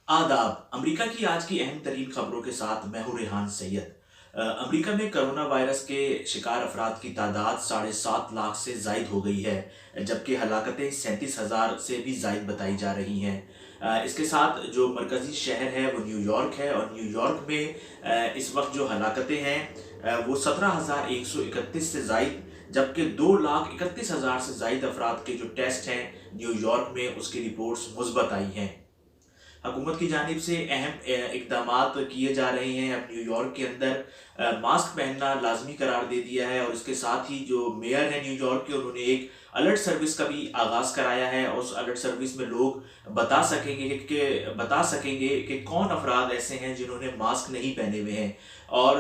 आदाब। अमेरिका की आज की अहम तरीन खबरों के साथ मैं हूं रेहान सैयद। अमेरिका में कोरोना वायरस के शिकार अफराद की तादाद 7.5 लाख से जायद हो गई है, जबकि हलाकतें 37,000 से भी जायद बताई जा रही हैं। इसके साथ जो मरकज़ी शहर है वो न्यूयॉर्क है, और न्यूयॉर्क में इस वक्त जो हलाकतें हैं वो 17,131 से जायद, जबकि 2,31,000 से जायद अफराद के जो टेस्ट हैं न्यूयॉर्क में उसकी रिपोर्ट्स मुस्बत आई हैं। हुकूमत की जानिब से अहम इकदामात किए जा रहे हैं। अब न्यूयॉर्क के अंदर मास्क पहनना लाजमी करार दे दिया है, और इसके साथ ही जो मेयर है न्यूयॉर्क के, उन्होंने एक अलर्ट सर्विस का भी आगाज़ कराया है। और उस अलर्ट सर्विस में लोग बता सकेंगे कि कौन अफराद ऐसे हैं जिन्होंने मास्क नहीं पहने हुए हैं। और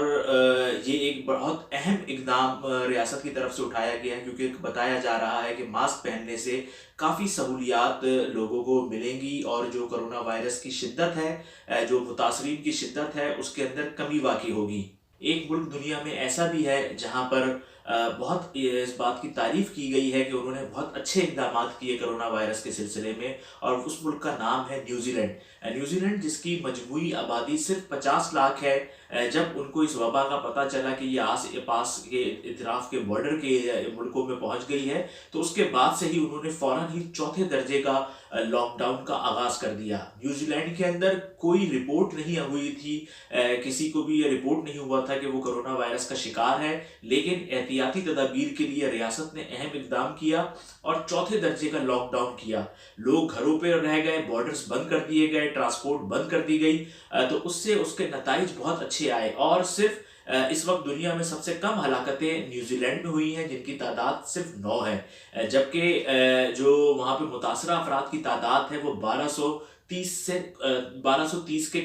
ये एक बहुत अहम इकदाम रियासत की तरफ से उठाया गया है, क्योंकि बताया जा रहा है कि मास्क पहनने से काफ़ी सहूलियात लोगों को मिलेंगी, और जो कोरोना वायरस की शिद्दत है, जो मुतासरीन की शिद्दत है, उसके अंदर कमी वाक़ई होगी। एक मुल्क दुनिया में ऐसा भी है जहाँ पर बहुत इस बात की तारीफ़ की गई है कि उन्होंने बहुत अच्छे इक़दामात किए कोरोना वायरस के सिलसिले में, और उस मुल्क का नाम है न्यूज़ीलैंड। न्यूज़ीलैंड जिसकी मजमूई आबादी सिर्फ 50 लाख है, जब उनको इस वबा का पता चला कि ये आस पास के इतराफ़ के बॉर्डर के मुल्कों में पहुँच गई है, तो उसके बाद से ही उन्होंने फ़ौरन ही चौथे दर्जे का लॉकडाउन का आगाज़ कर दिया। न्यूज़ीलैंड के अंदर कोई रिपोर्ट नहीं हुई थी, किसी को भी ये रिपोर्ट नहीं हुआ था कि वो कोरोना वायरस का शिकार है, लेकिन एहतियाती तदाबीर के लिए रियासत ने अहम इकदाम किया और चौथे दर्जे का लॉकडाउन किया। लोग घरों पर रह गए, बॉर्डर्स बंद कर दिए गए, ट्रांसपोर्ट बंद कर दी गई, तो उससे उसके नताइज बहुत अच्छे आए। और सिर्फ इस वक्त दुनिया में सबसे कम हलाकतें न्यूजीलैंड में हुई हैं, जिनकी तादाद सिर्फ 9 है, जबकि जो वहाँ पे मुतासरा अफराद की तादाद है वो 1230 के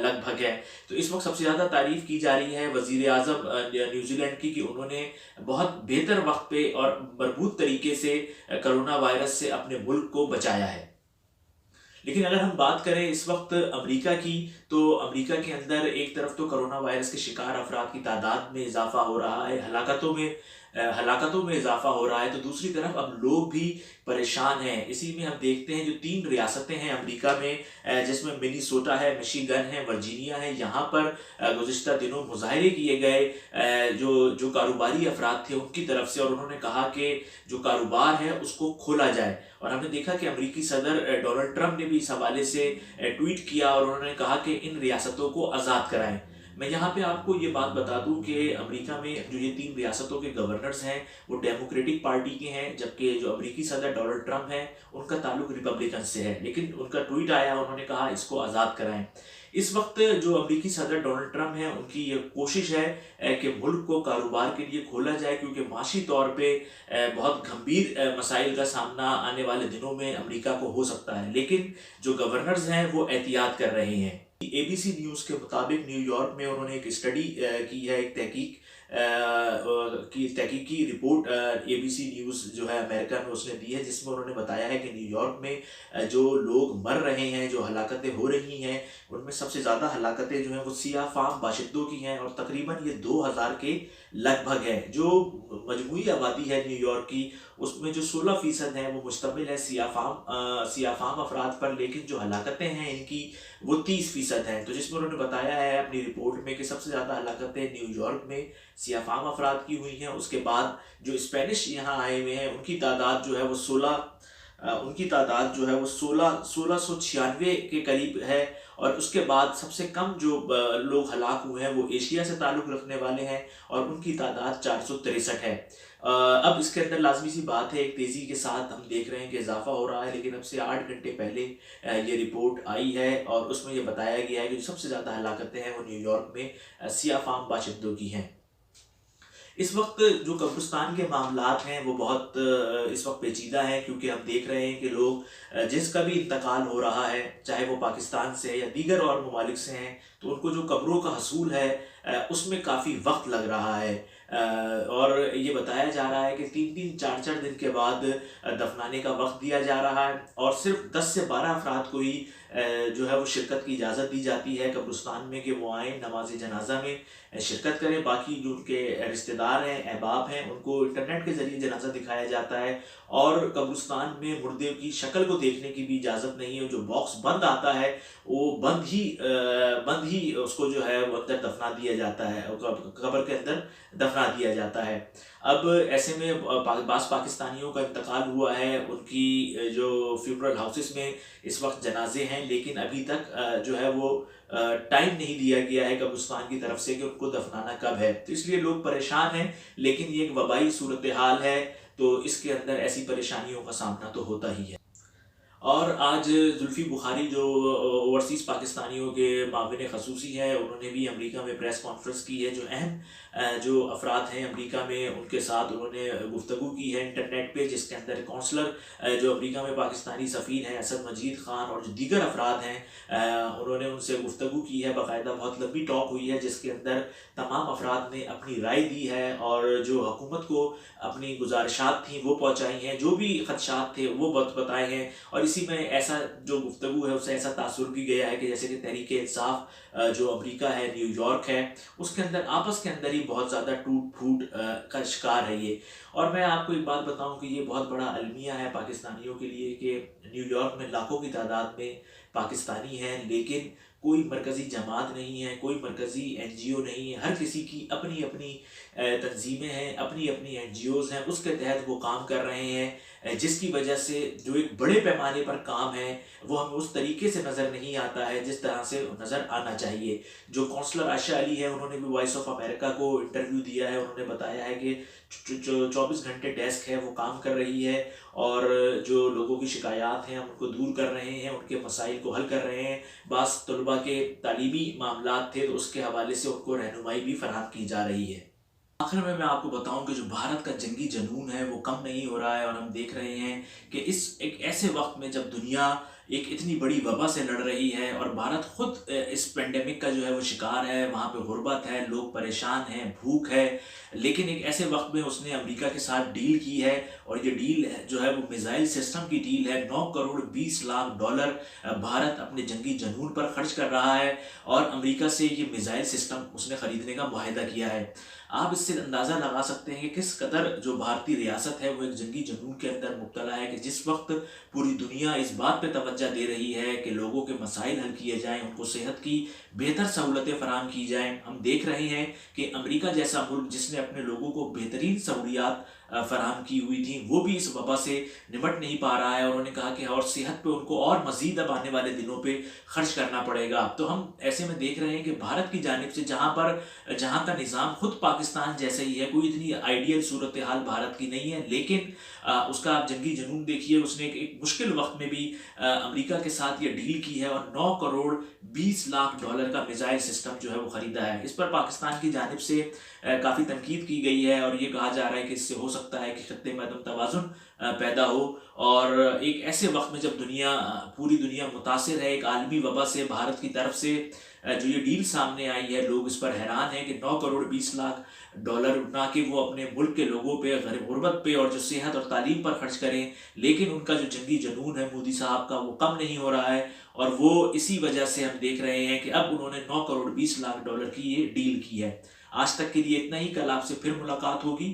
लगभग है। तो इस वक्त सबसे ज़्यादा तारीफ़ की जा रही है वज़ीर आज़म न्यूजीलैंड की, कि उन्होंने बहुत बेहतर वक्त पे और मरबूत तरीके से कोरोना वायरस से अपने मुल्क को बचाया है। लेकिन अगर हम बात करें इस वक्त अमेरिका की, तो अमेरिका के अंदर एक तरफ तो कोरोना वायरस के शिकार अफराद की तादाद में इजाफा हो रहा है, हलाकतों में इजाफा हो रहा है, तो दूसरी तरफ अब लोग भी परेशान हैं। इसी में हम देखते हैं जो 3 रियासतें हैं अमेरिका में, जिसमें मिनीसोटा है, मिशिगन है, वर्जीनिया है, यहाँ पर गुज़िश्ता दिनों मुज़ाहरे किए गए जो कारोबारी अफराद थे उनकी तरफ से, और उन्होंने कहा कि जो कारोबार है उसको खोला जाए। और हमने देखा कि अमेरिकी सदर डोनाल्ड ट्रंप ने भी इस हवाले से ट्वीट किया, और उन्होंने कहा कि इन रियासतों को आज़ाद कराएं। मैं यहाँ पे आपको ये बात बता दूं कि अमेरिका में जो ये 3 रियासतों के गवर्नर्स हैं वो डेमोक्रेटिक पार्टी के हैं, जबकि जो अमेरिकी सदर डोनाल्ड ट्रंप हैं उनका ताल्लुक रिपब्लिकन से है। लेकिन उनका ट्वीट आया, उन्होंने कहा इसको आज़ाद कराएं। इस वक्त जो अमेरिकी सदर डोनाल्ड ट्रंप हैं उनकी ये कोशिश है कि मुल्क को कारोबार के लिए खोला जाए, क्योंकि माशी तौर पे बहुत गंभीर मसाइल का सामना आने वाले दिनों में अमेरिका को हो सकता है। लेकिन जो गवर्नर्स हैं वो एहतियात कर रहे हैं। एबीसी न्यूज़ के मुताबिक न्यूयॉर्क में उन्होंने एक स्टडी की है, एक तहकीक की रिपोर्ट एबीसी न्यूज़ जो है अमेरिका में उसने दी है, जिसमें उन्होंने बताया है कि न्यूयॉर्क में जो लोग मर रहे हैं, जो हलाकतें हो रही हैं, उनमें सबसे ज़्यादा हलाकतें जो हैं वो सिया फाम बाशिंदों की हैं, और तकरीबन ये 2000 के लगभग है। जो मजमूई आबादी है न्यूयॉर्क की, उसमें जो 16% है वो मुश्तमिल है सिया फाम अफराद पर, लेकिन जो हलाकतें हैं इनकी वो 30% हैं। तो जिसमें उन्होंने बताया है अपनी रिपोर्ट में कि सबसे ज़्यादा हलाकतें न्यूयॉर्क में सियाफाम अफराद की हुई हैं। उसके बाद जो स्पेनिश यहाँ आए हुए हैं उनकी तादाद जो है वो 1696 के करीब है। और उसके बाद सबसे कम जो लोग हलाक हुए हैं वो एशिया से ताल्लुक़ रखने वाले हैं, और उनकी तादाद 463 है। अब इसके अंदर लाजमी सी बात है, एक तेज़ी के साथ हम देख रहे हैं कि इजाफा हो रहा है, लेकिन अब से 8 घंटे पहले ये रिपोर्ट आई है, और उसमें ये बताया गया है कि जो सबसे ज़्यादा हलाकतें हैं वो न्यूयॉर्क में सिया फाम बाशिंदों की हैं। इस वक्त जो कब्रिस्तान के मामलात हैं वो बहुत इस वक्त पेचीदा हैं, क्योंकि हम देख रहे हैं कि लोग जिसका भी इंतकाल हो रहा है, चाहे वो पाकिस्तान से या दीगर और ममालिक से हैं, तो उनको जो कब्रों का हसूल है اس میں کافی وقت لگ رہا ہے، اور یہ بتایا جا رہا ہے کہ 3-4 دن کے بعد دفنانے کا وقت دیا جا رہا ہے، اور صرف 10 سے 12 افراد کو ہی جو ہے وہ شرکت کی اجازت دی جاتی ہے قبرستان میں، کہ وہ آئیں نماز جنازہ میں شرکت کریں۔ باقی جو ان کے رشتہ دار ہیں، احباب ہیں، ان کو انٹرنیٹ کے ذریعے جنازہ دکھایا جاتا ہے، اور قبرستان میں مردے کی شکل کو دیکھنے کی بھی اجازت نہیں ہے۔ جو باکس بند آتا ہے وہ بند ہی اس کو جو ہے وہ اندر دفنا دیا جاتا ہے، قبر کے اندر دفنا دیا جاتا ہے۔ اب ایسے میں بعض پاکستانیوں کا انتقال ہوا ہے، ان کی جو فیوٹرل ہاؤسز میں اس وقت جنازے ہیں، لیکن ابھی تک جو ہے وہ ٹائم نہیں دیا گیا ہے قبرستان کی طرف سے کہ ان کو دفنانا کب ہے، تو اس لیے لوگ پریشان ہیں۔ لیکن یہ ایک وبائی صورتحال ہے، تو اس کے اندر ایسی پریشانیوں کا سامنا تو ہوتا ہی ہے۔ اور آج زلفی بخاری جو اوورسیز پاکستانیوں کے معاون خصوصی ہیں، انہوں نے بھی امریکہ میں پریس کانفرنس کی ہے۔ جو اہم جو افراد ہیں امریکہ میں، ان کے ساتھ انہوں نے گفتگو کی ہے انٹرنیٹ پہ، جس کے اندر کونسلر جو امریکہ میں پاکستانی سفیر ہیں اسد مجید خان، اور جو دیگر افراد ہیں انہوں نے ان سے گفتگو کی ہے، باقاعدہ بہت لمبی ٹاک ہوئی ہے، جس کے اندر تمام افراد نے اپنی رائے دی ہے، اور جو حکومت کو اپنی گزارشات تھیں وہ پہنچائی ہیں، جو بھی خدشات تھے وہ بتائے ہیں۔ اور اسی میں ایسا جو گفتگو ہے اس سے ایسا تاثر بھی گیا ہے کہ جیسے کہ تحریک انصاف جو امریکہ ہے، نیو یارک ہے، اس کے اندر آپس کے اندر ہی بہت زیادہ ٹوٹ پھوٹ کا شکار ہے یہ۔ اور میں آپ کو ایک بات بتاؤں کہ یہ بہت بڑا المیہ ہے پاکستانیوں کے لیے کہ نیو یارک میں لاکھوں کی تعداد میں پاکستانی ہیں، لیکن کوئی مرکزی جماعت نہیں ہے، کوئی مرکزی این جی او نہیں ہے، ہر کسی کی اپنی اپنی تنظیمیں ہیں، اپنی اپنی این جی اوز ہیں، اس کے تحت وہ کام کر رہے ہیں، جس کی وجہ سے جو ایک بڑے پیمانے پر کام ہے وہ ہمیں اس طریقے سے نظر نہیں آتا ہے جس طرح سے نظر آنا چاہیے۔ جو کونسلر عائشہ علی ہے، انہوں نے بھی وائس آف امریکہ کو انٹرویو دیا ہے، انہوں نے بتایا ہے کہ 24 گھنٹے ڈیسک ہے وہ کام کر رہی ہے، اور جو لوگوں کی شکایات ہیں ان کو دور کر رہے ہیں، ان کے مسائل کو حل کر رہے ہیں۔ بعض طلباء کے تعلیمی معاملات تھے تو اس کے حوالے سے ان کو رہنمائی بھی فراہم کی جا رہی ہے۔ آخر میں آپ کو بتاؤں کہ جو بھارت کا جنگی جنون ہے وہ کم نہیں ہو رہا ہے، اور ہم دیکھ رہے ہیں کہ اس ایک ایسے وقت میں جب دنیا ایک اتنی بڑی وبا سے لڑ رہی ہے، اور بھارت خود اس پینڈیمک کا جو ہے وہ شکار ہے، وہاں پہ غربت ہے، لوگ پریشان ہیں، بھوک ہے، لیکن ایک ایسے وقت میں اس نے امریکہ کے ساتھ ڈیل کی ہے، اور یہ ڈیل جو ہے وہ میزائل سسٹم کی ڈیل ہے۔ 9 کروڑ 20 لاکھ ڈالر بھارت اپنے جنگی جنون پر خرچ کر رہا ہے، اور امریکہ سے یہ میزائل سسٹم اس نے خریدنے کا معاہدہ کیا ہے۔ آپ اس سے اندازہ لگا سکتے ہیں کہ کس قدر جو بھارتی ریاست ہے وہ ایک جنگی جنون کے اندر مبتلا ہے، کہ جس وقت پوری دنیا اس بات پہ توجہ دے رہی ہے کہ لوگوں کے مسائل حل کیے جائیں، ان کو صحت کی بہتر سہولتیں فراہم کی جائیں۔ ہم دیکھ رہے ہیں کہ امریکہ جیسا ملک جس نے اپنے لوگوں کو بہترین سہولیات فراہم کی ہوئی تھیں، وہ بھی اس وبا سے نمٹ نہیں پا رہا ہے، اور انہوں نے کہا کہ اور صحت پہ ان کو اور مزید اب آنے والے دنوں پہ خرچ کرنا پڑے گا۔ تو ہم ایسے میں دیکھ رہے ہیں کہ بھارت کی جانب سے جہاں کا نظام خود پاکستان جیسا ہی ہے، کوئی اتنی آئیڈیل صورتحال بھارت کی نہیں ہے، لیکن اس کا آپ جنگی جنون دیکھیے، اس نے ایک مشکل وقت میں بھی امریکہ کے ساتھ یہ ڈیل کی ہے، اور 9 کروڑ 20 لاکھ ڈالر کا میزائل سسٹم جو ہے وہ خریدا ہے۔ اس پر پاکستان کی جانب سے کافی تنقید کی گئی ہے، اور یہ کہا جا رہا ہے کہ اس سے ہو سکتا ہے کہ خطے میں عدم توازن پیدا ہو، اور ایک ایسے وقت میں جب پوری دنیا متاثر ہے ایک عالمی وبا سے، بھارت کی طرف سے جو یہ ڈیل سامنے آئی ہے، لوگ اس پر حیران ہیں کہ 9 کروڑ 20 لاکھ ڈالر نہ کہ وہ اپنے ملک کے لوگوں پہ، غربت پہ، اور جو صحت اور تعلیم پر خرچ کریں، لیکن ان کا جو جنگی جنون ہے مودی صاحب کا وہ کم نہیں ہو رہا ہے، اور وہ اسی وجہ سے ہم دیکھ رہے ہیں کہ اب انہوں نے 9 کروڑ 20 لاکھ ڈالر کی یہ ڈیل کی ہے۔ آج تک کے لیے اتنا ہی، کل آپ سے پھر ملاقات ہوگی۔